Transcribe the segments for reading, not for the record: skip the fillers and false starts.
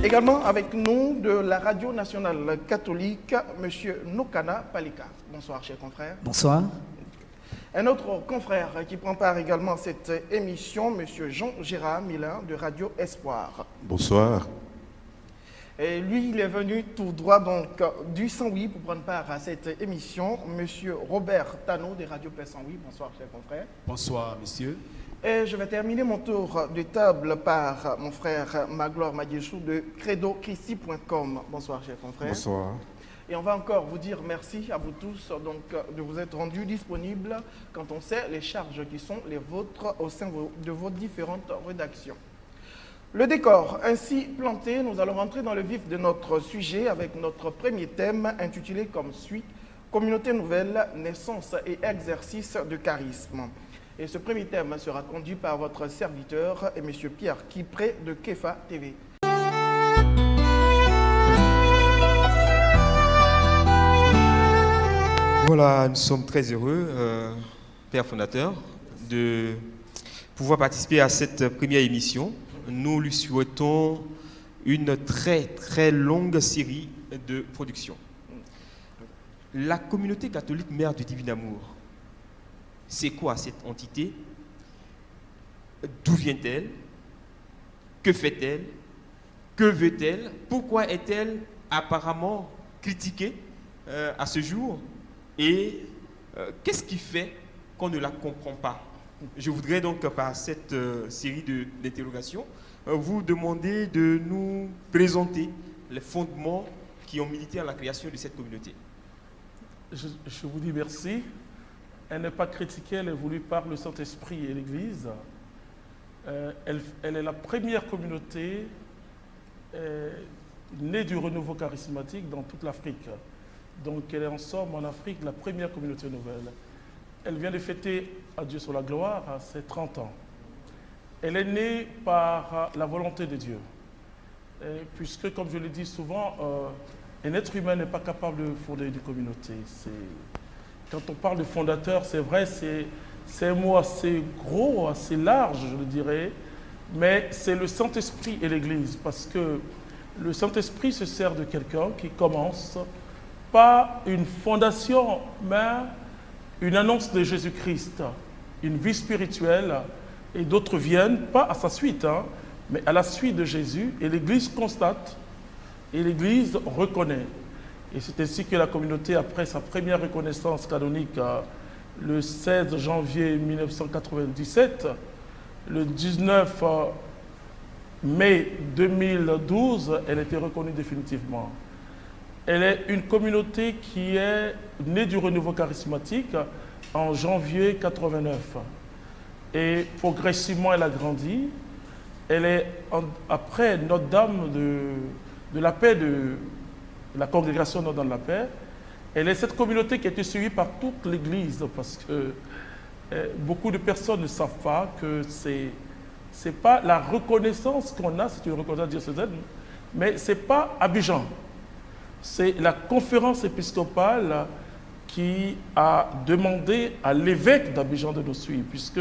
Également avec nous de la Radio Nationale Catholique, M. Nokana Palika. Bonsoir, chers confrères. Bonsoir. Un autre confrère qui prend part également à cette émission, M. Jean-Gérard Milin de Radio Espoir. Bonsoir. Et lui, il est venu tout droit donc du Saint-Louis pour prendre part à cette émission. M. Robert Tano de Radio Paix Saint-Louis. Bonsoir, chers confrères. Bonsoir, messieurs. Et je vais terminer mon tour de table par mon frère Magloire Madiéchou de credochristi.com. Bonsoir, chers confrères. Bonsoir. Et on va encore vous dire merci à vous tous donc, de vous être rendus disponibles quand on sait les charges qui sont les vôtres au sein de vos différentes rédactions. Le décor ainsi planté, nous allons rentrer dans le vif de notre sujet avec notre premier thème intitulé comme suit « Communauté nouvelle, naissance et exercice de charisme ». Et ce premier thème sera conduit par votre serviteur et M. Pierre Kipré de Kefa TV. Voilà, nous sommes très heureux, Père fondateur, de pouvoir participer à cette première émission. Nous lui souhaitons une très très longue série de productions. La communauté catholique Mère du Divin Amour, c'est quoi cette entité? D'où vient-elle? Que fait-elle? Que veut-elle? Pourquoi est-elle apparemment critiquée à ce jour? Et qu'est-ce qui fait qu'on ne la comprend pas? Je voudrais donc, par cette série d'interrogations, vous demander de nous présenter les fondements qui ont milité à la création de cette communauté. Je vous dis merci. Elle n'est pas critiquée, elle est voulue par le Saint-Esprit et l'Église. Elle est la première communauté née du renouveau charismatique dans toute l'Afrique. Donc elle est en somme en Afrique la première communauté nouvelle. Elle vient de fêter, à Dieu soit la gloire, ses 30 ans. Elle est née par la volonté de Dieu. Puisque, comme je le dis souvent, un être humain n'est pas capable de fonder une communauté. Quand on parle de fondateur, c'est vrai, c'est un mot assez gros, assez large, je le dirais, mais c'est le Saint-Esprit et l'Église, parce que le Saint-Esprit se sert de quelqu'un qui commence pas une fondation, mais une annonce de Jésus-Christ, une vie spirituelle, et d'autres viennent, pas à sa suite, mais à la suite de Jésus, et l'Église constate, et l'Église reconnaît. Et c'est ainsi que la communauté, après sa première reconnaissance canonique le 16 janvier 1997, le 19 mai 2012, elle a été reconnue définitivement. Elle est une communauté qui est née du renouveau charismatique en janvier 89. Et progressivement, elle a grandi. Elle est, après Notre-Dame de la paix, de la congrégation Notre-Dame de la paix, elle est cette communauté qui a été suivie par toute l'Église, parce que beaucoup de personnes ne savent pas que c'est pas la reconnaissance qu'on a, c'est une reconnaissance diocésaine, mais ce n'est pas Abidjan. C'est la conférence épiscopale qui a demandé à l'évêque d'Abidjan de nous suivre, puisque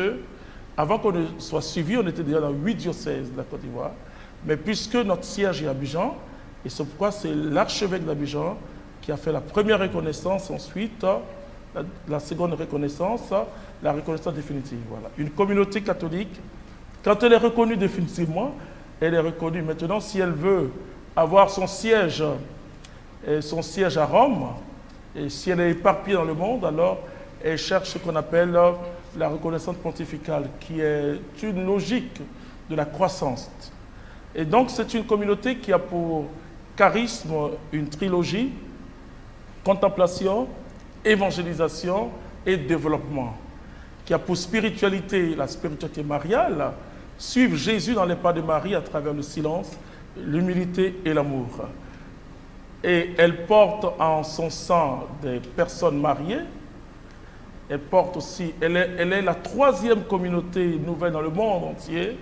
avant qu'on ne soit suivi, on était déjà dans 8 diocèses de la Côte d'Ivoire, mais puisque notre siège est à Abidjan, et c'est pourquoi c'est l'archevêque d'Abidjan qui a fait la première reconnaissance, ensuite la seconde reconnaissance, la reconnaissance définitive. Voilà. Une communauté catholique, quand elle est reconnue définitivement, elle est reconnue. Maintenant, si elle veut avoir son siège à Rome, et si elle est éparpillée dans le monde, alors elle cherche ce qu'on appelle la reconnaissance pontificale, qui est une logique de la croissance. Et donc, c'est une communauté qui a pour charisme une trilogie: contemplation, évangélisation et développement, qui a pour spiritualité la spiritualité mariale, suivre Jésus dans les pas de Marie à travers le silence, l'humilité et l'amour. Et elle porte en son sein des personnes mariées. Elle porte aussi, elle est la 3e communauté nouvelle dans le monde entier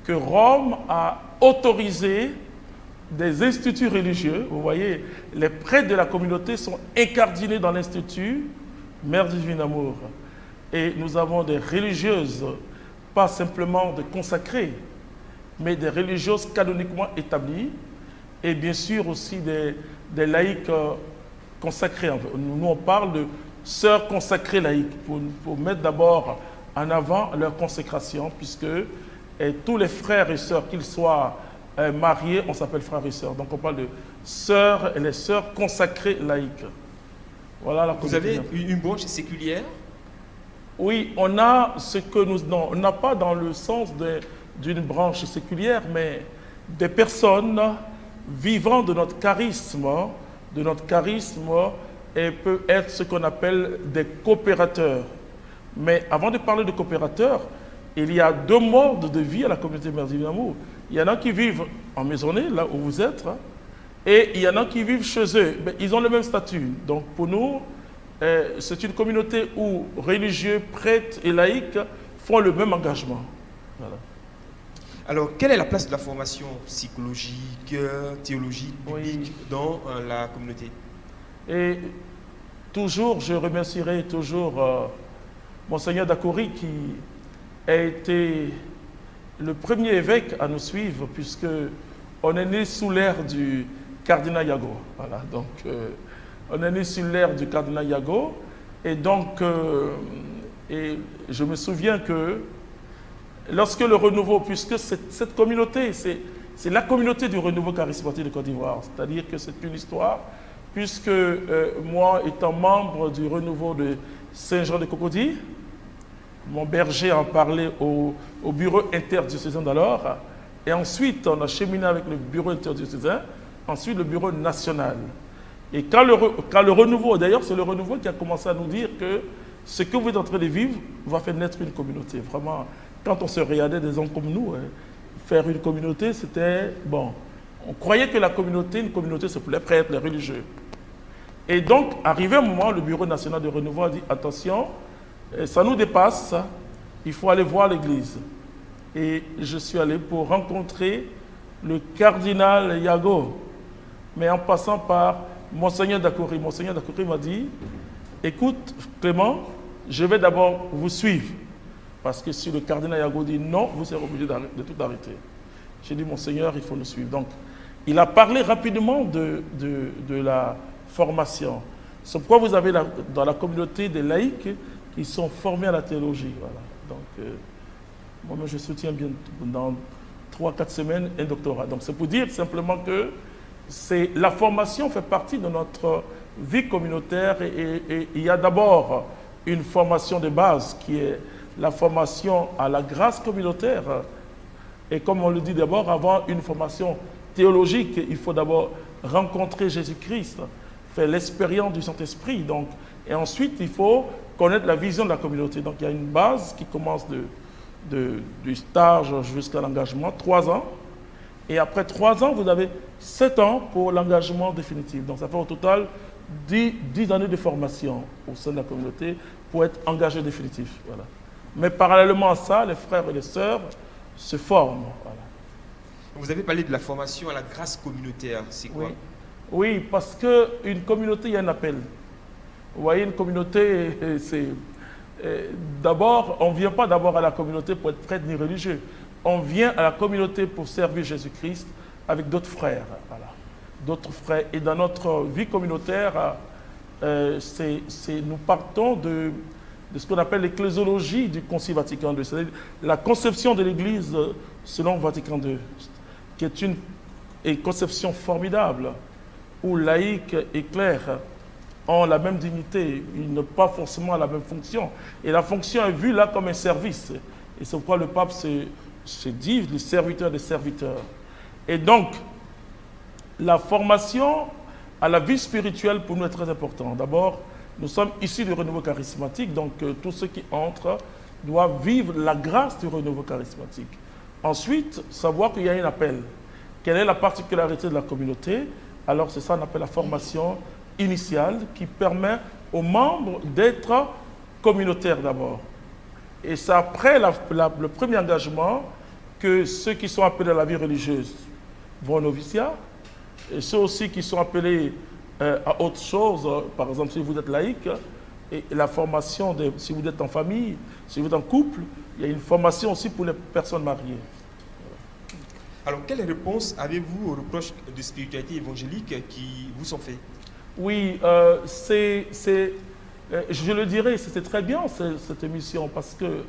que Rome a autorisé des instituts religieux. Vous voyez, les prêtres de la communauté sont incardinés dans l'institut Mère du Divin Amour. Et nous avons des religieuses, pas simplement de consacrées, mais des religieuses canoniquement établies, et bien sûr aussi des laïcs consacrés. Nous, on parle de sœurs consacrées laïques pour mettre d'abord en avant leur consécration, puisque tous les frères et sœurs, qu'ils soient mariés, on s'appelle frères et sœurs. Donc on parle de sœurs et les sœurs consacrées laïques. Voilà la Vous avez une branche séculière? Oui, on a ce que nous... Non, on n'a pas dans le sens d'une branche séculière, mais des personnes vivant de notre charisme, et peut être ce qu'on appelle des coopérateurs. Mais avant de parler de coopérateurs, il y a deux modes de vie à la communauté Merci Vivre d'Amour. Il y en a qui vivent en maisonnée, là où vous êtes, et il y en a qui vivent chez eux. Mais ils ont le même statut. Donc pour nous, c'est une communauté où religieux, prêtres et laïcs font le même engagement. Voilà. Alors, quelle est la place de la formation psychologique, théologique, biblique dans la communauté? Et toujours, je remercierai toujours Monseigneur Dakori qui a été le premier évêque à nous suivre, puisque on est né sous l'ère du cardinal Yago. Voilà, donc on est né sous l'ère du cardinal Yago, et donc et je me souviens que lorsque le renouveau, puisque cette communauté, c'est la communauté du renouveau charismatique de Côte d'Ivoire, c'est-à-dire que c'est une histoire, puisque moi, étant membre du renouveau de Saint-Jean de Cocody, mon berger en parlait au bureau interdiocésain d'alors, et ensuite on a cheminé avec le bureau interdiocésain, ensuite le bureau national. Et quand le renouveau, d'ailleurs c'est le renouveau qui a commencé à nous dire que ce que vous êtes en train de vivre va faire naître une communauté. Vraiment, quand on se regardait des hommes comme nous, faire une communauté, c'était, bon, on croyait que une communauté, c'est pour les prêtres, les religieux. Et donc, arrivé un moment, le Bureau national de renouveau a dit, attention, ça nous dépasse, il faut aller voir l'église. Et je suis allé pour rencontrer le cardinal Yago, mais en passant par Monseigneur Dakori. Monseigneur Dakori m'a dit, écoute Clément, je vais d'abord vous suivre. Parce que si le cardinal Yago dit non, vous serez obligé de tout arrêter. J'ai dit, Monseigneur, il faut nous suivre. Donc, il a parlé rapidement de la formation. C'est pourquoi vous avez dans la communauté des laïcs qui sont formés à la théologie. Voilà. Donc, moi-même, je soutiens bien dans 3-4 semaines un doctorat. Donc, c'est pour dire simplement que la formation fait partie de notre vie communautaire et il y a d'abord une formation de base qui est la formation à la grâce communautaire. Et comme on le dit d'abord, avant une formation théologique, il faut d'abord rencontrer Jésus-Christ, faire l'expérience du Saint-Esprit. Et ensuite, il faut connaître la vision de la communauté. Donc, il y a une base qui commence du stage jusqu'à l'engagement, 3 ans. Et après 3 ans, vous avez 7 ans pour l'engagement définitif. Donc, ça fait au total 10 années de formation au sein de la communauté pour être engagé définitif. Voilà. Mais parallèlement à ça, les frères et les sœurs se forment. Voilà. Vous avez parlé de la formation à la grâce communautaire, c'est quoi? Oui, parce qu'une communauté, il y a un appel. Vous voyez, une communauté, c'est... D'abord, on ne vient pas d'abord à la communauté pour être prêtre ni religieux. On vient à la communauté pour servir Jésus-Christ avec d'autres frères. Voilà. D'autres frères. Et dans notre vie communautaire, nous partons de ce qu'on appelle l'ecclésiologie du Concile Vatican II, c'est-à-dire la conception de l'Église selon Vatican II, qui est une conception formidable, où laïcs et clercs ont la même dignité, ils n'ont pas forcément la même fonction. Et la fonction est vue là comme un service. Et c'est pourquoi le pape se dit le serviteur des serviteurs. Et donc, la formation à la vie spirituelle pour nous est très importante. D'abord, nous sommes issus du renouveau charismatique, donc tous ceux qui entrent doivent vivre la grâce du renouveau charismatique. Ensuite, savoir qu'il y a un appel. Quelle est la particularité de la communauté? Alors, c'est ça qu'on appelle la formation initiale qui permet aux membres d'être communautaires d'abord. Et c'est après le premier engagement que ceux qui sont appelés à la vie religieuse vont au noviciat, et ceux aussi qui sont appelés à autre chose, par exemple si vous êtes laïque, et la formation, si vous êtes en famille, si vous êtes en couple, il y a une formation aussi pour les personnes mariées. Alors, quelle réponse avez-vous aux reproches de spiritualité évangélique qui vous sont faits? Oui, je le dirais, c'était très bien cette émission parce que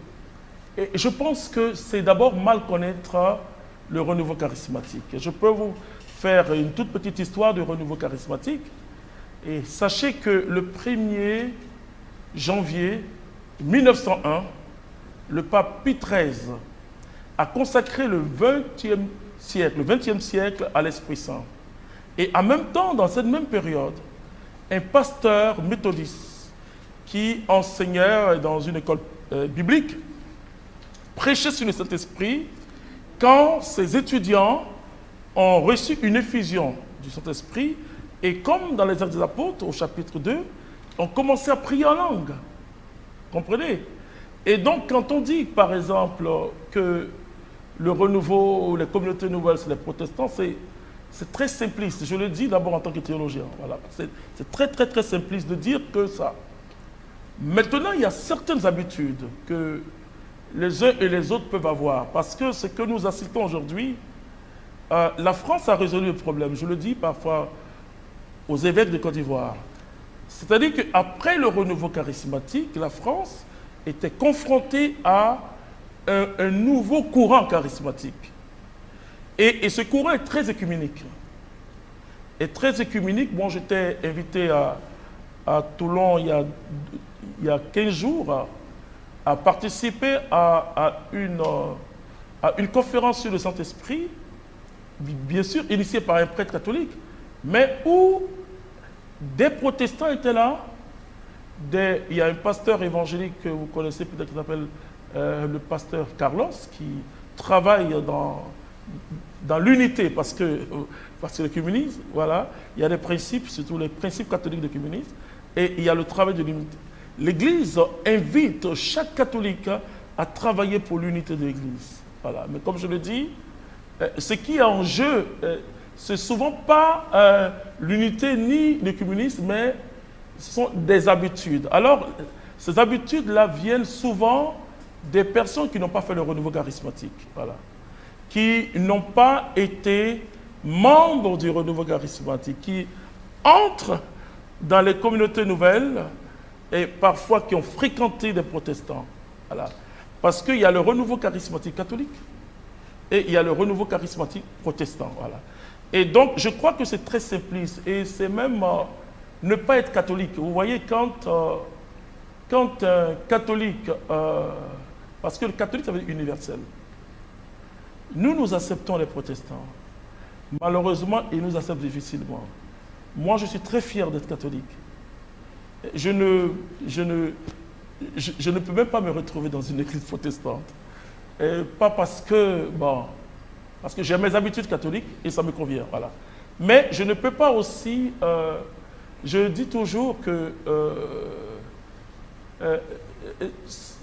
je pense que c'est d'abord mal connaître le renouveau charismatique. Je peux vous faire une toute petite histoire de renouveau charismatique. Et sachez que le 1er janvier 1901, le pape Pie XIII a consacré le XXe siècle à l'Esprit Saint. Et en même temps, dans cette même période, un pasteur méthodiste qui enseignait dans une école biblique prêchait sur le Saint-Esprit quand ses étudiants ont reçu une effusion du Saint-Esprit et comme dans les Actes des Apôtres, au chapitre 2, ont commencé à prier en langue. Comprenez? Et donc, quand on dit, par exemple, que le renouveau, les communautés nouvelles, c'est les protestants, c'est très simpliste. Je le dis d'abord en tant que théologien. Voilà. C'est très, très, très simpliste de dire que ça. Maintenant, il y a certaines habitudes que les uns et les autres peuvent avoir. Parce que ce que nous assistons aujourd'hui, la France a résolu le problème. Je le dis parfois aux évêques de Côte d'Ivoire. C'est-à-dire qu'après le renouveau charismatique, la France était confrontée à un nouveau courant charismatique. Et ce courant est très écuménique. Moi, j'étais invité à Toulon il y a 15 jours à participer à une conférence sur le Saint-Esprit, bien sûr initiée par un prêtre catholique, mais où des protestants étaient là. Il y a un pasteur évangélique que vous connaissez peut-être qui s'appelle le pasteur Carlos, qui travaille dans l'unité parce que le communisme, voilà, il y a des principes, surtout les principes catholiques du communisme, et il y a le travail de l'unité. L'Église invite chaque catholique à travailler pour l'unité de l'Église. Voilà. Mais comme je le dis, ce qui est en jeu, c'est souvent pas l'unité ni le communisme, mais ce sont des habitudes. Alors, ces habitudes-là viennent souvent des personnes qui n'ont pas fait le renouveau charismatique, voilà, qui n'ont pas été membres du renouveau charismatique, qui entrent dans les communautés nouvelles et parfois qui ont fréquenté des protestants. Voilà. Parce qu'il y a le renouveau charismatique catholique et il y a le renouveau charismatique protestant. Voilà. Et donc, je crois que c'est très simpliste et c'est même ne pas être catholique. Vous voyez, quand un catholique, parce que le catholique, ça veut dire universel. Nous acceptons les protestants. Malheureusement, ils nous acceptent difficilement. Moi, je suis très fier d'être catholique. Je ne peux même pas me retrouver dans une église protestante. Et pas parce que j'ai mes habitudes catholiques et ça me convient. Voilà. Mais je ne peux pas aussi... je dis toujours que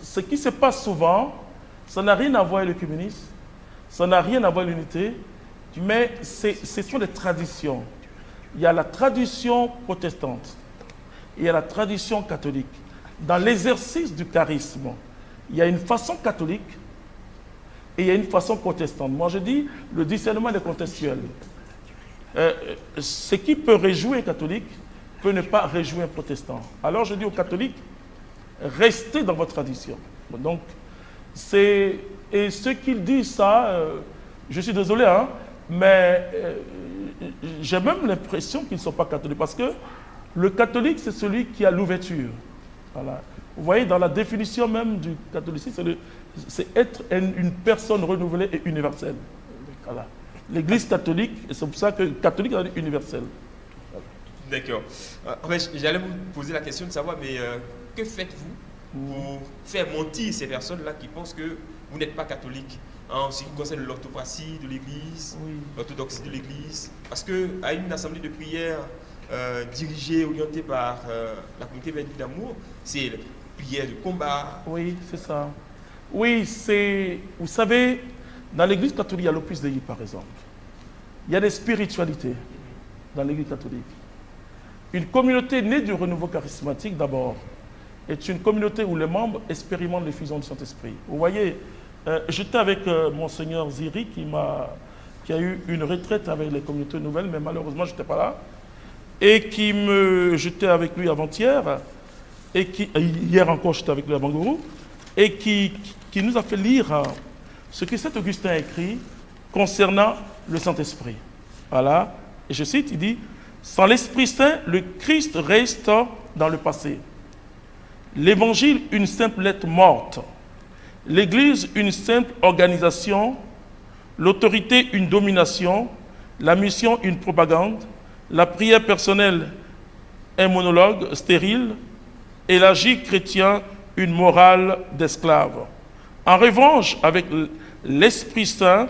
ce qui se passe souvent, ça n'a rien à voir avec le communisme, ça n'a rien à voir avec l'unité, mais ce sont des traditions. Il y a la tradition protestante, il y a la tradition catholique. Dans l'exercice du charisme, il y a une façon catholique et il y a une façon protestante. Moi, je dis, le discernement est contextuel. Ce qui peut réjouir un catholique peut ne pas réjouir un protestant. Alors, je dis aux catholiques, restez dans votre tradition. Donc, et ceux qui disent ça, je suis désolé, hein, mais j'ai même l'impression qu'ils ne sont pas catholiques, parce que le catholique, c'est celui qui a l'ouverture. Voilà. Vous voyez, dans la définition même du catholicisme, c'est être une personne renouvelée et universelle. Voilà. L'Église catholique, et c'est pour ça que catholique est universel. Voilà. D'accord. J'allais vous poser la question de savoir, mais que faites-vous pour faire mentir ces personnes-là qui pensent que vous n'êtes pas catholique en ce qui concerne l'orthopraxie de l'Église, oui, l'orthodoxie de l'Église? Parce qu'à une assemblée de prière dirigée, orientée par la communauté Vertu d'amour, c'est la prière de combat. Oui, c'est ça. Oui, vous savez, dans l'Église catholique, il y a l'Opus Dei, par exemple. Il y a des spiritualités dans l'Église catholique. Une communauté née du renouveau charismatique, d'abord, est une communauté où les membres expérimentent l'effusion du Saint-Esprit. Vous voyez, j'étais avec Monseigneur Ziri qui qui a eu une retraite avec les communautés nouvelles, mais malheureusement, je n'étais pas là, et j'étais avec lui avant-hier, et hier encore, j'étais avec lui à Bangourou, et qui nous a fait lire ce que Saint Augustin a écrit concernant le Saint-Esprit. Voilà, et je cite, il dit « Sans l'Esprit Saint, le Christ reste dans le passé. L'Évangile, une simple lettre morte. L'Église, une simple organisation. L'autorité, une domination. La mission, une propagande. La prière personnelle, un monologue stérile. Et l'agir chrétien, une morale d'esclave. En revanche, avec l'Esprit Saint,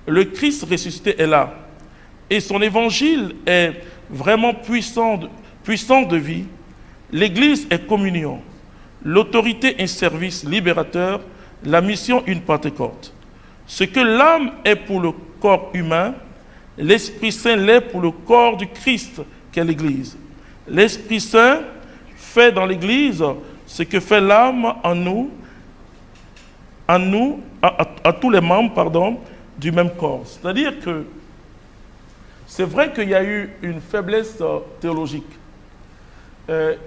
le Christ ressuscité est là. Et son évangile est vraiment puissant de vie. L'Église est communion. L'autorité un service libérateur. La mission une Pentecôte. Ce que l'âme est pour le corps humain, l'Esprit Saint l'est pour le corps du Christ qu'est l'Église. L'Esprit Saint fait dans l'Église ce que fait l'âme en nous, à tous les membres, du même corps. C'est-à-dire que c'est vrai qu'il y a eu une faiblesse théologique.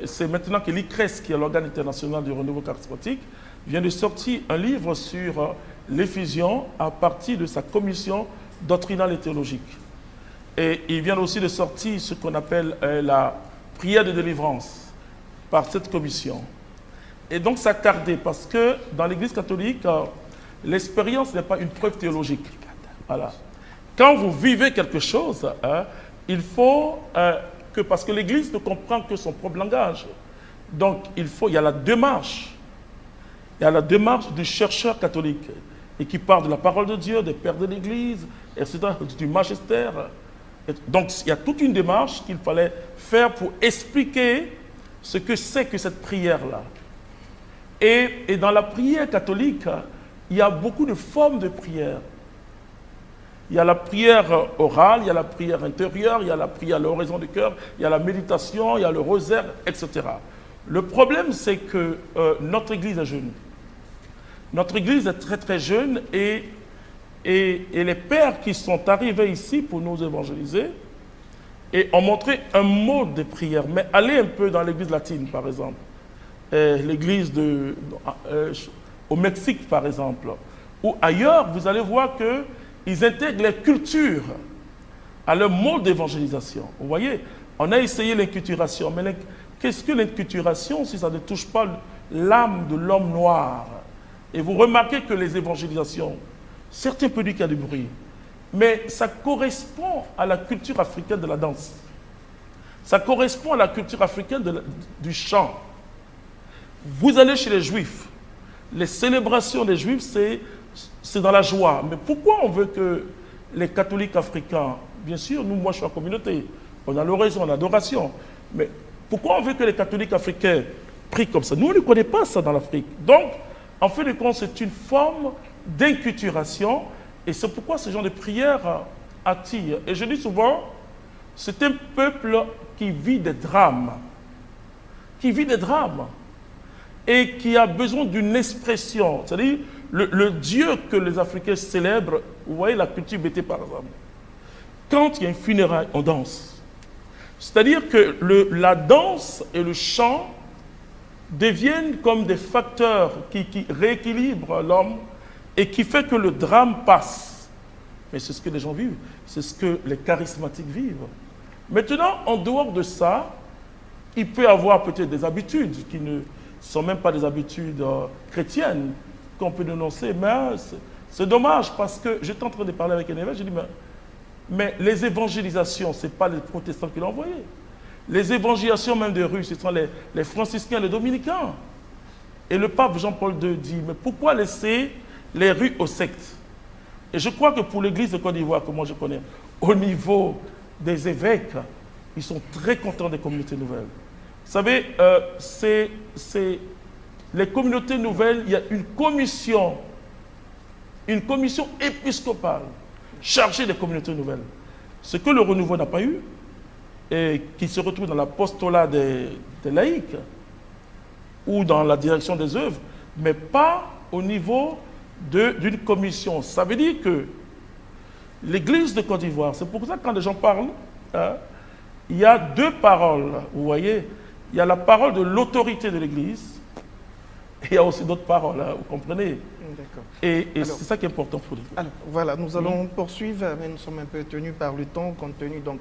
C'est maintenant que l'ICRES, qui est l'organe international du renouveau charismatique, vient de sortir un livre sur l'effusion à partir de sa commission doctrinale et théologique. Et il vient aussi de sortir ce qu'on appelle la prière de délivrance par cette commission. Et donc ça tardait parce que dans l'Église catholique, l'expérience n'est pas une preuve théologique. Voilà. Quand vous vivez quelque chose, il faut que, parce que l'Église ne comprend que son propre langage. Donc il y a la démarche. Il y a la démarche du chercheur catholique et qui parle de la parole de Dieu, des pères de l'Église, etc., du magistère. Donc il y a toute une démarche qu'il fallait faire pour expliquer ce que c'est que cette prière-là. Et dans la prière catholique, il y a beaucoup de formes de prière. Il y a la prière orale, il y a la prière intérieure, il y a la prière à l'oraison du cœur, il y a la méditation, il y a le rosaire, etc. Le problème, c'est que notre Église est jeune. Notre Église est très très jeune et les pères qui sont arrivés ici pour nous évangéliser et ont montré un mode de prière. Mais allez un peu dans l'Église latine, par exemple. L'Église au Mexique, par exemple, ou ailleurs, vous allez voir qu'ils intègrent les cultures à leur mode d'évangélisation. Vous voyez, on a essayé l'inculturation, mais qu'est-ce que l'inculturation si ça ne touche pas l'âme de l'homme noir? Et vous remarquez que les évangélisations, certains peuvent dire qu'il y a du bruit, mais ça correspond à la culture africaine de la danse. Ça correspond à la culture africaine du chant. Vous allez chez les Juifs, les célébrations des Juifs, c'est dans la joie. Mais pourquoi on veut que les catholiques africains, bien sûr, moi je suis en communauté, on a l'oraison, on a l'adoration, mais pourquoi on veut que les catholiques africains prient comme ça? Nous, on ne connaît pas ça dans l'Afrique. Donc, en fait de compte, c'est une forme d'inculturation et c'est pourquoi ce genre de prière attire. Et je dis souvent, c'est un peuple qui vit des drames. Et qui a besoin d'une expression. C'est-à-dire, le Dieu que les Africains célèbrent, vous voyez la culture bété par exemple. Quand il y a une funéraille, on danse. C'est-à-dire que la danse et le chant deviennent comme des facteurs qui rééquilibrent l'homme et qui fait que le drame passe. Mais c'est ce que les gens vivent, c'est ce que les charismatiques vivent. Maintenant, en dehors de ça, il peut y avoir peut-être des habitudes qui ne sont même pas des habitudes chrétiennes qu'on peut dénoncer, mais c'est dommage parce que j'étais en train de parler avec un évêque, j'ai dit, mais les évangélisations, ce n'est pas les protestants qui l'ont envoyé. Les évangélisations même des rues, ce sont les franciscains, les dominicains. Et le pape Jean-Paul II dit, mais pourquoi laisser les rues aux sectes? Et je crois que pour l'église de Côte d'Ivoire, que moi je connais, au niveau des évêques, ils sont très contents des communautés nouvelles. Vous savez, les communautés nouvelles, il y a une commission épiscopale chargée des communautés nouvelles. Ce que le renouveau n'a pas eu, et qui se retrouve dans l'apostolat des laïcs, ou dans la direction des œuvres, mais pas au niveau d'une commission. Ça veut dire que l'Église de Côte d'Ivoire. C'est pour ça que quand les gens parlent, hein, il y a deux paroles, vous voyez. Il y a la parole de l'autorité de l'Église, et il y a aussi d'autres paroles, hein, vous comprenez. D'accord. Et c'est ça qui est important pour nous. Alors, voilà, nous allons poursuivre, mais nous sommes un peu tenus par le temps, compte tenu donc,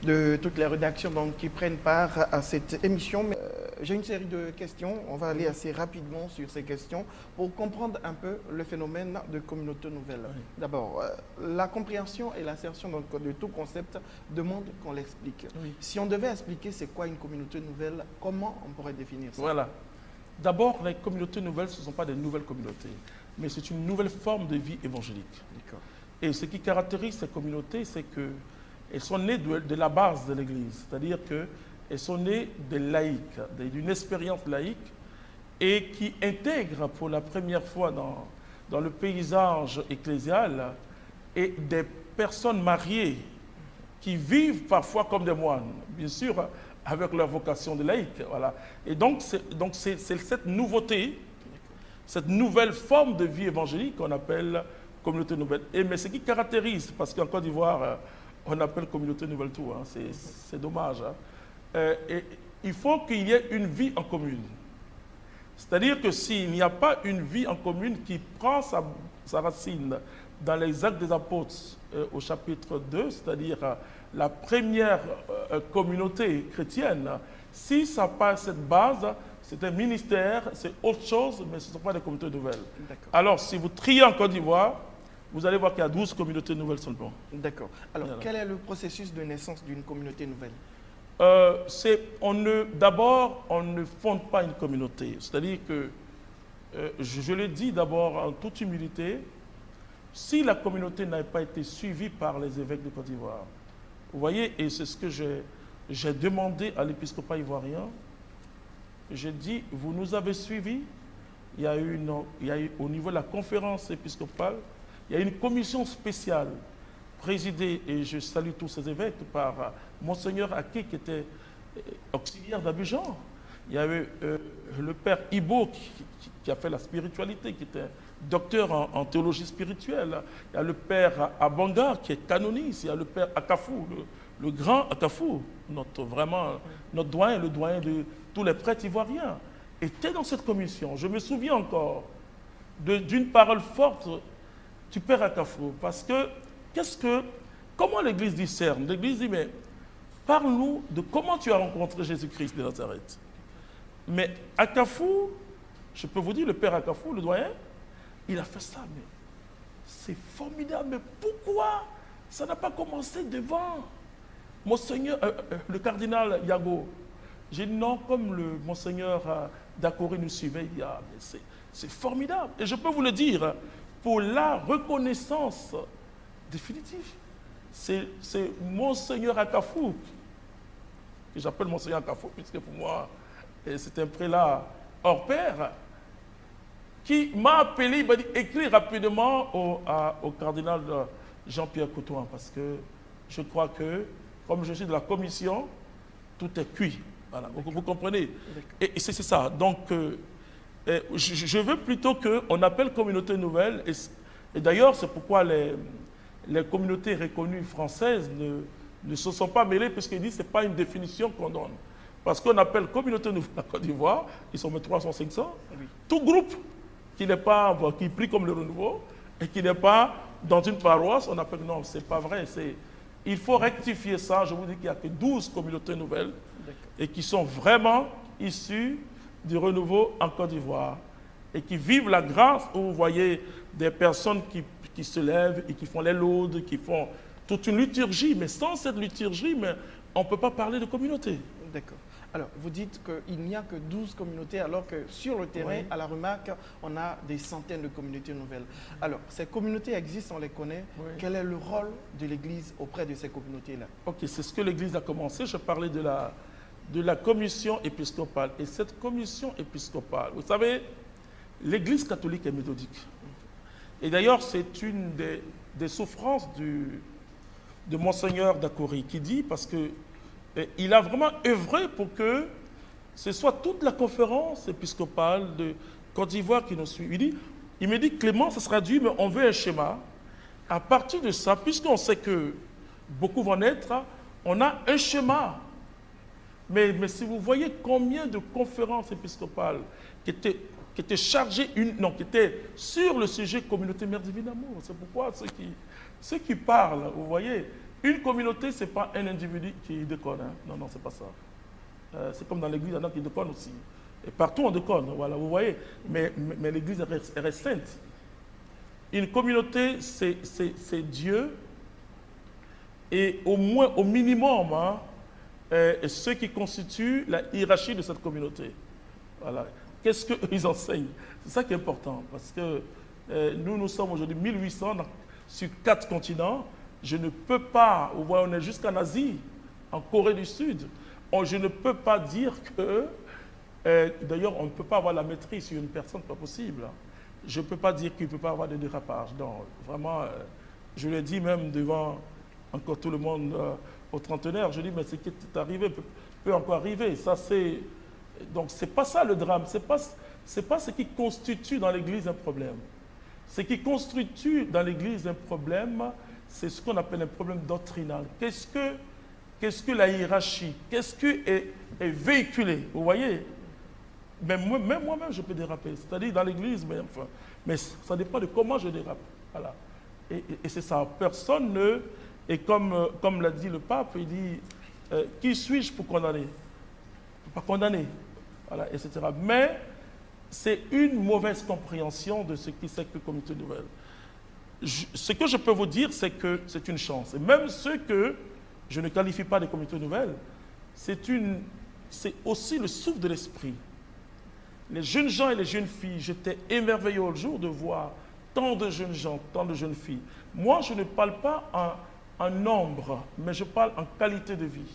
de toutes les rédactions donc, qui prennent part à cette émission. Mais, j'ai une série de questions, on va aller assez rapidement sur ces questions pour comprendre un peu le phénomène de communauté nouvelle. Oui. D'abord, la compréhension et l'assertion donc, de tout concept demande qu'on l'explique. Oui. Si on devait expliquer c'est quoi une communauté nouvelle, comment on pourrait définir ça? Voilà. D'abord, les communautés nouvelles, ce ne sont pas des nouvelles communautés, mais c'est une nouvelle forme de vie évangélique. D'accord. Et ce qui caractérise ces communautés, c'est qu'elles sont nées de la base de l'Église, c'est-à-dire qu'elles sont nées des laïcs, d'une expérience laïque, et qui intègrent pour la première fois dans le paysage ecclésial et des personnes mariées qui vivent parfois comme des moines, bien sûr, avec leur vocation de laïque. Voilà. Et donc, c'est cette nouveauté, cette nouvelle forme de vie évangélique qu'on appelle communauté nouvelle. Mais ce qui caractérise, parce qu'en Côte d'Ivoire, on appelle communauté nouvelle tout, hein, c'est dommage. Hein. Et il faut qu'il y ait une vie en commune. C'est-à-dire que s'il n'y a pas une vie en commune qui prend sa racine dans les Actes des Apôtres au chapitre 2, c'est-à-dire la première communauté chrétienne, si ça n'a pas cette base, c'est un ministère, c'est autre chose, mais ce ne sont pas des communautés nouvelles. Alors, si vous triez en Côte d'Ivoire, vous allez voir qu'il y a 12 communautés nouvelles seulement. D'accord. Alors, quel est le processus de naissance d'une communauté nouvelle? D'abord, on ne fonde pas une communauté. C'est-à-dire que, je le dis d'abord en toute humilité, si la communauté n'a pas été suivie par les évêques de Côte d'Ivoire, vous voyez, et c'est ce que j'ai demandé à l'épiscopat ivoirien, j'ai dit, vous nous avez suivis, il y a eu au niveau de la conférence épiscopale, il y a une commission spéciale présidée, et je salue tous ces évêques, par Monseigneur Aké, qui était auxiliaire d'Abidjan. Il y a eu le père Ibo, qui a fait la spiritualité, qui était docteur en théologie spirituelle. Il y a le père Abanga, qui est canoniste. Il y a le père Akafou, le grand Akafou, notre doyen, le doyen de tous les prêtres ivoiriens, était dans cette commission. Je me souviens encore d'une parole forte du père Akafou, parce que comment l'Église discerne? L'Église dit, mais parle-nous de comment tu as rencontré Jésus-Christ de Nazareth. Mais Akafou, je peux vous dire, le père Akafou, le doyen, il a fait ça, mais c'est formidable. Mais pourquoi ça n'a pas commencé devant Monseigneur, le cardinal Yago? J'ai dit non, comme le Monseigneur Dakori nous suivait, il dit, ah, mais c'est formidable. Et je peux vous le dire, pour la reconnaissance définitive, c'est Monseigneur Akafou, que j'appelle Monseigneur Akafou, puisque pour moi, c'est un prélat hors pair, qui m'a appelé, il m'a dit, écris rapidement au cardinal Jean-Pierre Coutoin, parce que je crois que, comme je suis de la commission, tout est cuit. Voilà, vous comprenez? Et c'est ça. Donc, je veux plutôt qu'on appelle communauté nouvelle, et d'ailleurs, c'est pourquoi les communautés reconnues françaises ne se sont pas mêlées, parce qu'ils disent que ce n'est pas une définition qu'on donne. Parce qu'on appelle communauté nouvelle à Côte d'Ivoire, ils sont 300-500, oui. Tout groupe qui prie comme le renouveau et qui n'est pas dans une paroisse, on appelle non, ce n'est pas vrai. Il faut rectifier ça. Je vous dis qu'il n'y a que 12 communautés nouvelles et qui sont vraiment issues du renouveau en Côte d'Ivoire et qui vivent la grâce où vous voyez des personnes qui se lèvent et qui font les laudes, qui font toute une liturgie. Mais sans cette liturgie, on ne peut pas parler de communauté. D'accord. Alors, vous dites qu'il n'y a que 12 communautés, alors que sur le terrain, oui, à la remarque, on a des centaines de communautés nouvelles. Alors, ces communautés existent, on les connaît. Oui. Quel est le rôle de l'Église auprès de ces communautés-là? Ok, c'est ce que l'Église a commencé. Je parlais de la commission épiscopale. Et cette commission épiscopale, vous savez, l'Église catholique est méthodique. Et d'ailleurs, c'est une des souffrances de Monseigneur Dakori qui dit, parce que il a vraiment œuvré pour que ce soit toute la conférence épiscopale de Côte d'Ivoire qui nous suit. Il me dit, Clément, ça sera dur, mais on veut un schéma. À partir de ça, puisqu'on sait que beaucoup vont naître, on a un schéma. Mais si vous voyez combien de conférences épiscopales qui étaient chargées, qui étaient sur le sujet communauté Mère Divine Amour. C'est pourquoi ceux qui parlent, vous voyez, une communauté, ce n'est pas un individu qui déconne. Hein. Non, c'est pas ça. C'est comme dans l'église, il y en a qui déconnent aussi. Et partout on déconne, voilà, vous voyez. Mais l'église reste sainte. Une communauté, c'est Dieu. Et au moins, au minimum, ceux qui constituent la hiérarchie de cette communauté. Voilà. Qu'est-ce qu'ils enseignent? C'est ça qui est important. Parce que nous sommes aujourd'hui 1800 sur 4 continents. Je ne peux pas, vous voyez, on est jusqu'en Asie, en Corée du Sud. Je ne peux pas dire que, d'ailleurs, on ne peut pas avoir la maîtrise sur une personne, pas possible. Je ne peux pas dire qu'il ne peut pas avoir de dérapage. Non, vraiment, je l'ai dit même devant encore tout le monde au trentenaire, je dis, mais ce qui est arrivé peut encore arriver. Ça, donc, ce n'est pas ça le drame. Ce n'est pas ce qui constitue dans l'Église un problème. Ce qui constitue dans l'Église un problème, c'est ce qu'on appelle un problème doctrinal. Qu'est-ce que la hiérarchie? Qu'est-ce qui est véhiculé? Vous voyez? Même moi-même, je peux déraper. C'est-à-dire dans l'Église, mais ça dépend de comment je dérape. Voilà. Et c'est ça. Personne ne... Et comme l'a dit le pape, il dit, qui suis-je pour condamner? Je ne peux pas condamner. Voilà, etc. Mais c'est une mauvaise compréhension de ce qui c'est que communauté nouvelle. Ce que je peux vous dire, c'est que c'est une chance. Et même ceux que je ne qualifie pas de communauté nouvelle, c'est aussi le souffle de l'esprit. Les jeunes gens et les jeunes filles, j'étais émerveillé au jour de voir tant de jeunes gens, tant de jeunes filles. Moi, je ne parle pas en nombre, mais je parle en qualité de vie.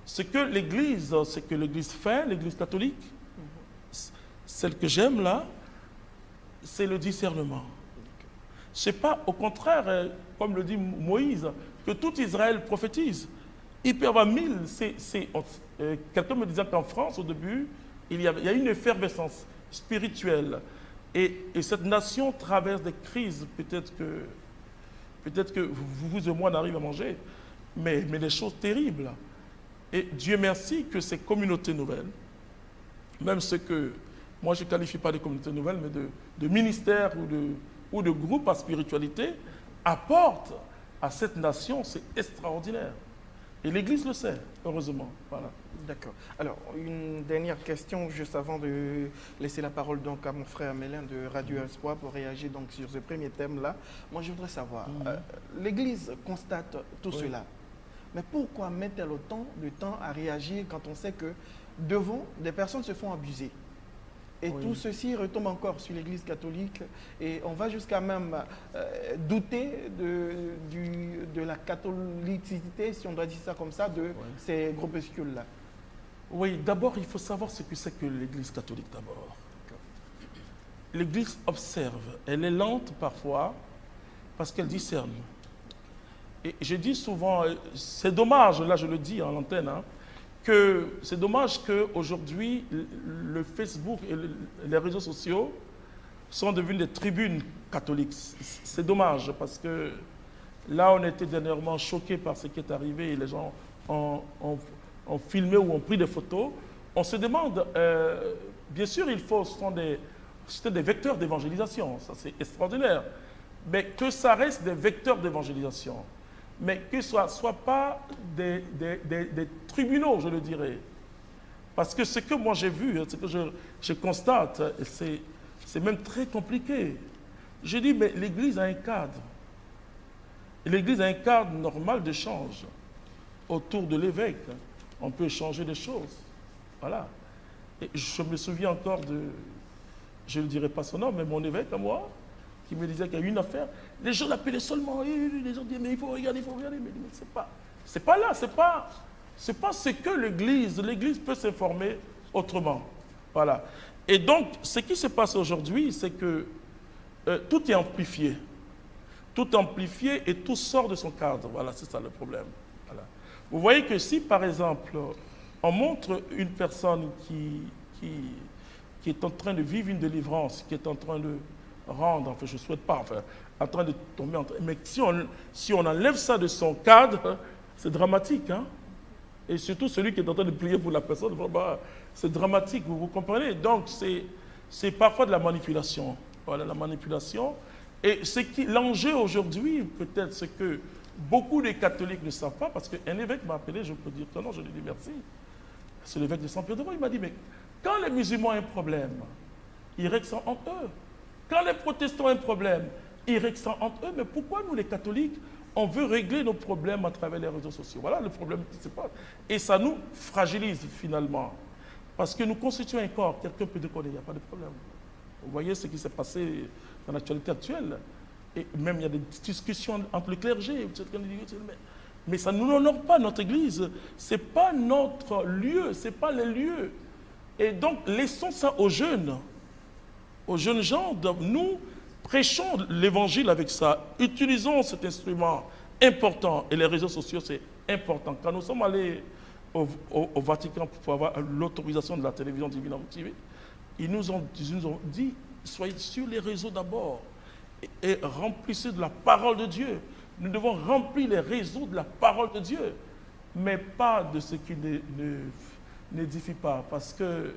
Ce que l'Église fait, l'Église catholique, celle que j'aime là, c'est le discernement. Ce n'est pas, au contraire, comme le dit Moïse, que tout Israël prophétise. Il peut y avoir 1000. Quelqu'un me disait qu'en France, au début, il y a une effervescence spirituelle. Et cette nation traverse des crises, peut-être que vous et moi on arrive à manger, mais des choses terribles. Et Dieu merci que ces communautés nouvelles, même ce que moi je ne qualifie pas de communautés nouvelles, mais de ministères ou de groupes à spiritualité, apportent à cette nation, c'est extraordinaire. Et l'Église le sait, heureusement. Voilà. D'accord. Alors, une dernière question, juste avant de laisser la parole donc à mon frère Mélin de Radio Espoir pour réagir donc sur ce premier thème-là. Moi, je voudrais savoir, l'Église constate tout cela, mais pourquoi met-elle autant de temps à réagir quand on sait que devant, des personnes se font abuser? Et tout ceci retombe encore sur l'Église catholique et on va jusqu'à même douter de la catholicité, si on doit dire ça comme ça, de ces groupuscules-là. Oui, d'abord, il faut savoir ce que c'est que l'Église catholique d'abord. L'Église observe, elle est lente parfois parce qu'elle discerne. Et je dis souvent, c'est dommage, là je le dis en l'antenne, que c'est dommage qu'aujourd'hui, le Facebook et les réseaux sociaux sont devenus des tribunes catholiques. C'est dommage parce que là, on était dernièrement choqués par ce qui est arrivé et les gens ont filmé ou ont pris des photos. On se demande, bien sûr, c'était des vecteurs d'évangélisation, ça c'est extraordinaire, mais que ça reste des vecteurs d'évangélisation. Mais que ce ne soit pas des tribunaux, je le dirais. Parce que ce que moi j'ai vu, ce que je constate, c'est même très compliqué. Je dis, mais l'Église a un cadre. L'Église a un cadre normal d'échange. Autour de l'évêque, on peut échanger des choses. Voilà. Et je me souviens encore je ne dirai pas son nom, mais mon évêque à moi, qui me disait qu'il y a eu une affaire, les gens l'appelaient seulement, les gens disaient, mais il faut regarder, mais c'est pas là, c'est pas ce que l'Église peut s'informer autrement. Voilà. Et donc, ce qui se passe aujourd'hui, c'est que tout est amplifié. Tout est amplifié et tout sort de son cadre. Voilà, c'est ça le problème. Voilà. Vous voyez que si, par exemple, on montre une personne qui est en train de vivre une délivrance, qui est en train rendre, enfin je ne souhaite pas, enfin, en train de tomber en train. Mais si on enlève ça de son cadre, c'est dramatique. Hein? Et surtout celui qui est en train de prier pour la personne, vraiment, c'est dramatique, vous comprenez? Donc c'est parfois de la manipulation. Voilà, la manipulation. Et l'enjeu aujourd'hui, peut-être, c'est que beaucoup de catholiques ne savent pas, parce qu'un évêque m'a appelé, je peux dire que non, je lui dis merci. C'est l'évêque de Saint-Pierre-de-Vaux, il m'a dit, mais quand les musulmans ont un problème, ils règlent ça entre eux. Quand les protestants ont un problème, ils règlent ça entre eux. Mais pourquoi nous, les catholiques, on veut régler nos problèmes à travers les réseaux sociaux? Voilà le problème qui se passe. Et ça nous fragilise finalement. Parce que nous constituons un corps, quelqu'un peut dire qu'il n'y a pas de problème. Vous voyez ce qui s'est passé dans l'actualité actuelle. Et même il y a des discussions entre le clergé. Mais ça ne nous honore pas, notre église. Ce n'est pas notre lieu, ce n'est pas les lieux. Et donc, laissons ça aux jeunes gens. Donc, nous prêchons l'évangile avec ça. Utilisons cet instrument important. Et les réseaux sociaux, c'est important. Quand nous sommes allés au Vatican pour avoir l'autorisation de la télévision Divine TV, ils nous ont dit, soyez sur les réseaux d'abord et remplissez de la parole de Dieu. Nous devons remplir les réseaux de la parole de Dieu, mais pas de ce qui n'édifie pas, parce que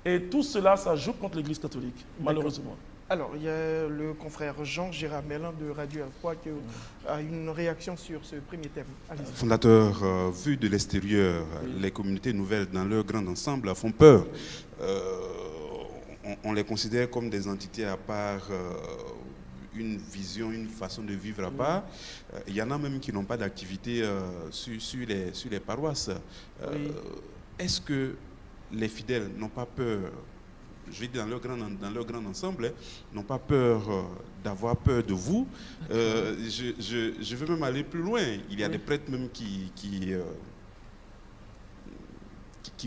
et tout cela, ça joue contre l'Église catholique, malheureusement. Alors, il y a le confrère Jean Gérard Mélin de Radio Alpha qui a une réaction sur ce premier thème. Fondateur, vu de l'extérieur, les communautés nouvelles dans leur grand ensemble font peur. On les considère comme des entités à part, une vision, une façon de vivre à part. Il y en a même qui n'ont pas d'activité sur les paroisses. Est-ce que les fidèles n'ont pas peur, je vais dire dans leur grand ensemble, n'ont pas peur d'avoir peur de vous? Je veux même aller plus loin. Il y a des prêtres même qui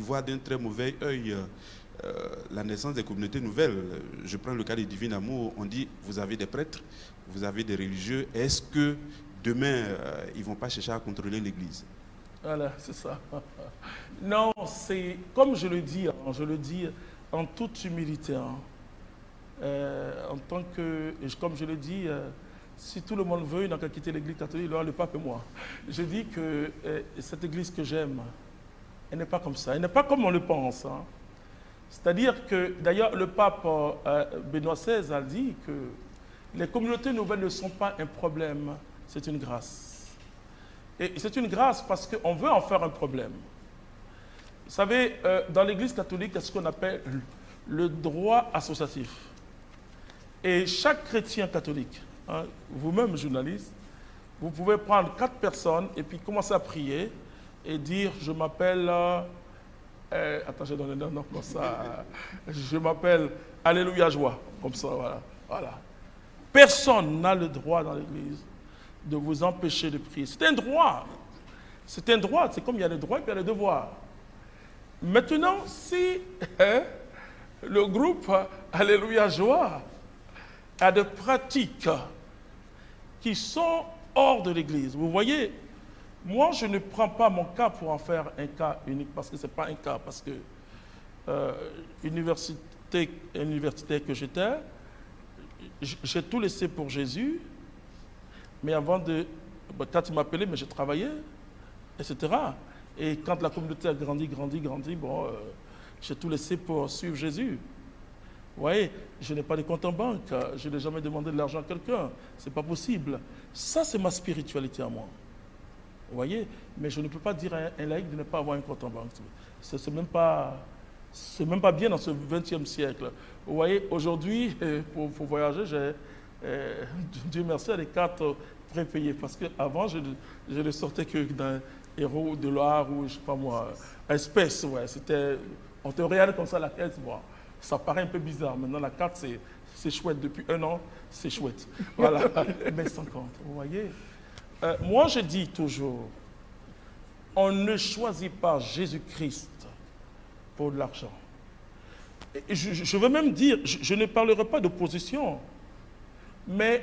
voient d'un très mauvais œil la naissance des communautés nouvelles. Je prends le cas du Divin Amour. On dit, vous avez des prêtres, vous avez des religieux. Est-ce que demain, ils ne vont pas chercher à contrôler l'Église? Voilà, c'est ça. Non, c'est comme je le dis en toute humilité. En tant que, comme je le dis, si tout le monde veut, il n'a qu'à quitter l'Église catholique, alors le pape et moi. Je dis que cette Église que j'aime, elle n'est pas comme ça. Elle n'est pas comme on le pense. C'est-à-dire que, d'ailleurs, le pape Benoît XVI a dit que les communautés nouvelles ne sont pas un problème, c'est une grâce. Et c'est une grâce parce qu'on veut en faire un problème. Vous savez, dans l'Église catholique, il y a ce qu'on appelle le droit associatif. Et chaque chrétien catholique, vous-même journaliste, vous pouvez prendre 4 personnes et puis commencer à prier et dire, je m'appelle... attends, j'ai donné un nom comme ça. Je m'appelle Alléluia Joie. Comme ça, voilà. Personne n'a le droit dans l'Église de vous empêcher de prier. C'est un droit. C'est un droit. C'est comme il y a les droits et puis il y a les devoirs. Maintenant, si le groupe Alléluia Joie a des pratiques qui sont hors de l'Église, vous voyez, moi, je ne prends pas mon cas pour en faire un cas unique, parce que ce n'est pas un cas, parce que universitaire que j'étais, j'ai tout laissé pour Jésus, mais avant de... Quand il m'a appelé, mais j'ai travaillé, etc. Et quand la communauté a grandi, bon, j'ai tout laissé pour suivre Jésus. Vous voyez, je n'ai pas de compte en banque, je n'ai jamais demandé de l'argent à quelqu'un, ce n'est pas possible. Ça, c'est ma spiritualité à moi. Vous voyez, mais je ne peux pas dire à un laïc de ne pas avoir un compte en banque. C'est même pas bien dans ce 20e siècle. Vous voyez, aujourd'hui, pour voyager, j'ai, Dieu merci, les cartes prépayées. Parce qu'avant, je ne sortais que d'un héros de l'art ou, je ne sais pas moi, espèce. Ouais, on te regarde comme ça à la tête. Bon, ça paraît un peu bizarre. Maintenant, la carte, c'est chouette. Depuis 1 an, c'est chouette. Voilà, mais sans compte. Vous voyez. Moi, je dis toujours, on ne choisit pas Jésus-Christ pour de l'argent. Je veux même dire, je ne parlerai pas d'opposition, mais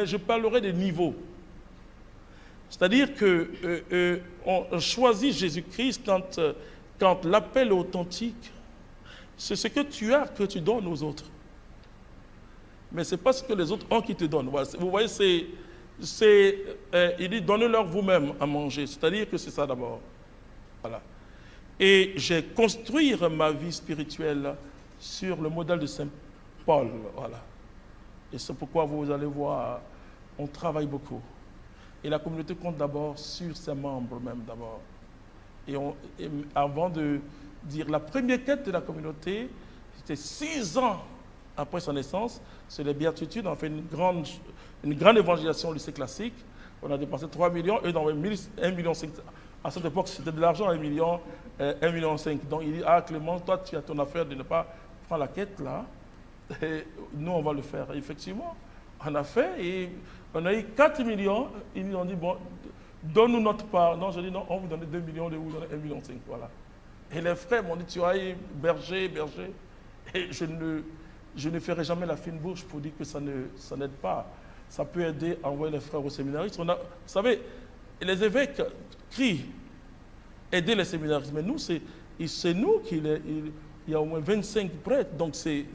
je parlerai des niveaux. C'est-à-dire qu'on choisit Jésus-Christ quand l'appel est authentique, c'est ce que tu as que tu donnes aux autres. mais ce n'est pas ce que les autres ont qui te donnent. Voilà. Vous voyez, il dit donnez-leur vous-même à manger, c'est-à-dire que c'est ça d'abord. Voilà. Et j'ai construit ma vie spirituelle sur le modèle de Saint Paul. Voilà. Et c'est pourquoi vous allez voir, on travaille beaucoup. Et la communauté compte d'abord sur ses membres même d'abord. Et avant de dire la première quête de la communauté, c'était 6 ans après sa naissance, c'est les béatitudes. On a fait une grande évangélisation au lycée classique. On a dépensé 3 millions, eux dans 1,5 million. À cette époque, c'était de l'argent, 1 million, 1,5 million. Donc il dit, ah Clément, toi tu as ton affaire de ne pas prendre la quête là. Et nous on va le faire. Et effectivement, on a fait et on a eu 4 millions. Ils nous ont dit, bon, donne-nous notre part. Non, je dis non, on vous donne 2 millions, on vous donne 1,5 million. Voilà. Et les frères m'ont dit, tu as eu berger. Et je ne ferai jamais la fine bouche pour dire que ça n'aide pas. Ça peut aider à envoyer les frères aux séminaristes. Vous savez, les évêques crient aider les séminaristes. Mais nous, c'est nous il y a au moins 25 prêtres, donc c'est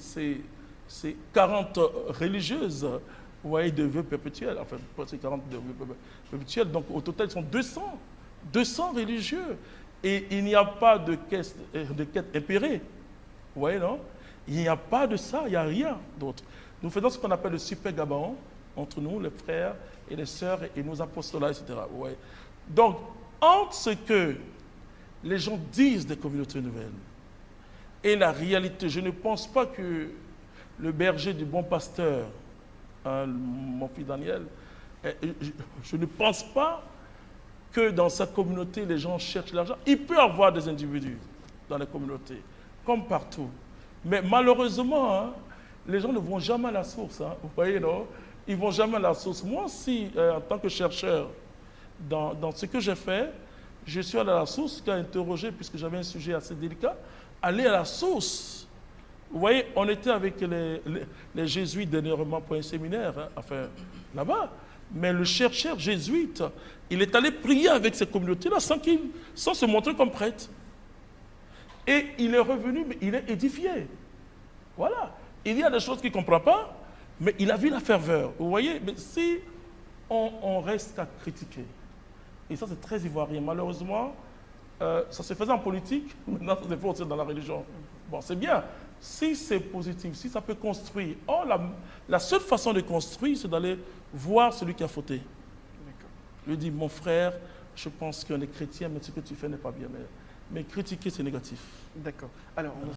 40 religieuses, vous voyez, de vœux perpétuels. Enfin, c'est 40 de vœux perpétuels. Donc au total, ils sont 200 religieux. Et il n'y a pas de quête impérée. Vous voyez, non? Il n'y a pas de ça, il n'y a rien d'autre. Nous faisons ce qu'on appelle le super gabaon entre nous, les frères et les sœurs et nos apostolats, etc. Ouais. Donc, entre ce que les gens disent des communautés nouvelles et la réalité, je ne pense pas que le berger du bon pasteur, hein, mon fils Daniel, je ne pense pas que dans sa communauté, les gens cherchent l'argent. Il peut y avoir des individus dans les communautés, comme partout. Mais malheureusement, hein, les gens ne vont jamais à la source. Hein, vous voyez, non? Ils ne vont jamais à la source. Moi aussi, en tant que chercheur, dans ce que j'ai fait, je suis allé à la source, qui a interrogé, puisque j'avais un sujet assez délicat, aller à la source. Vous voyez, on était avec les jésuites dernièrement pour un séminaire, hein, enfin, là-bas. Mais le chercheur jésuite, il est allé prier avec ces communautés-là sans se montrer comme prêtre. Et il est revenu, mais il est édifié. Voilà. Il y a des choses qu'il ne comprend pas, mais il a vu la ferveur. Vous voyez, mais si on reste à critiquer, et ça c'est très ivoirien, malheureusement, ça se faisait en politique, maintenant ça se fait aussi dans la religion. Bon, c'est bien. Si c'est positif, si ça peut construire. Or, la seule façon de construire, c'est d'aller voir celui qui a fauté. Lui dit, mon frère, je pense qu'on est chrétien, mais ce que tu fais n'est pas bien. Mais critiquer, c'est négatif. D'accord. Alors,